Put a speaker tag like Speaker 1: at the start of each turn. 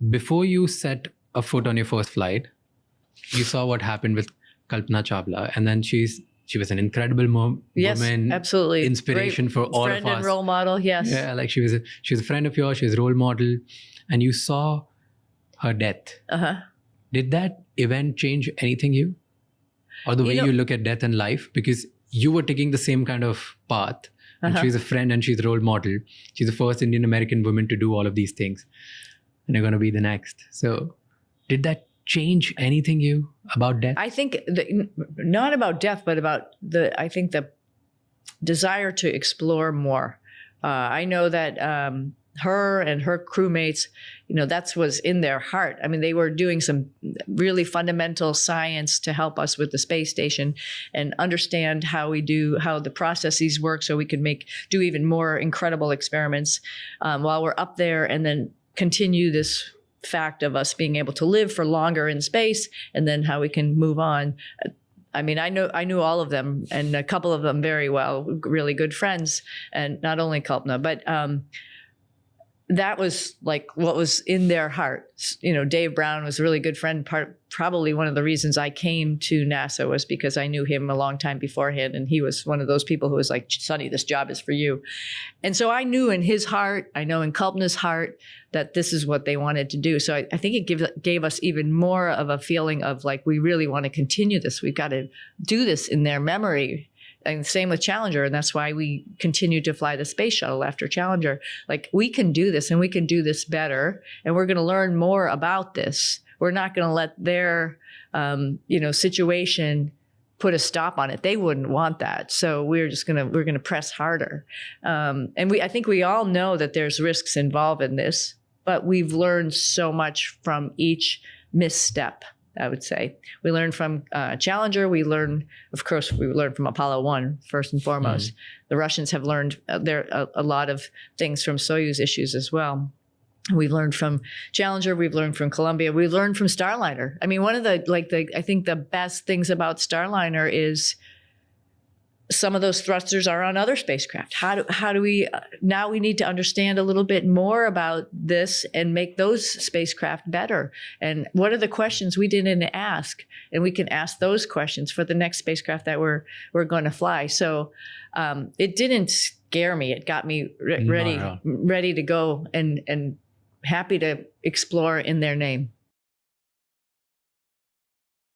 Speaker 1: before you set a foot on your first flight, you saw what happened with Kalpana Chawla, and then she was an incredible
Speaker 2: Yes,
Speaker 1: woman,
Speaker 2: absolutely.
Speaker 1: inspiration
Speaker 2: Great
Speaker 1: for all of us.
Speaker 2: friend and role model, yes.
Speaker 1: Yeah, like she was a friend of yours, she was a role model, and you saw her death. Did that event change anything you? Or the way you look at death and life? Because you were taking the same kind of path. And she's a friend and she's a role model. She's the first Indian American woman to do all of these things. And you're going to be the next. So did that change anything you about death?
Speaker 2: I think not about death, but about the desire to explore more. I know that her and her crewmates, that was in their heart. I mean, they were doing some really fundamental science to help us with the space station and understand how the processes work, so we could do even more incredible experiments while we're up there, and then continue this fact of us being able to live for longer in space, and then how we can move on. I mean, I knew all of them, and a couple of them very well, really good friends, and not only Kalpana, but that was like what was in their heart. Dave Brown was a really good friend. Probably one of the reasons I came to NASA was because I knew him a long time beforehand, and he was one of those people who was like, "Sonny, this job is for you." And so I knew in his heart, I know in Kalpana's heart, that this is what they wanted to do. So I think it gave us even more of a feeling of like, we really want to continue this. We've got to do this in their memory. And same with Challenger. And that's why we continued to fly the space shuttle after Challenger. Like, we can do this, and we can do this better. And we're going to learn more about this. We're not going to let their, situation put a stop on it. They wouldn't want that. So we're going to press harder. And I think we all know that there's risks involved in this, but we've learned so much from each misstep. I would say we learned from Challenger. We learned from Apollo 1 first and foremost. The Russians have learned a lot of things from Soyuz issues as well. We've learned from Challenger. We've learned from Columbia. We've learned from Starliner. I mean, one of I think the best things about Starliner is some of those thrusters are on other spacecraft. How do we now? We need to understand a little bit more about this and make those spacecraft better. And what are the questions we didn't ask? And we can ask those questions for the next spacecraft that we're going to fly. So it didn't scare me. It got me ready to go and happy to explore in their name.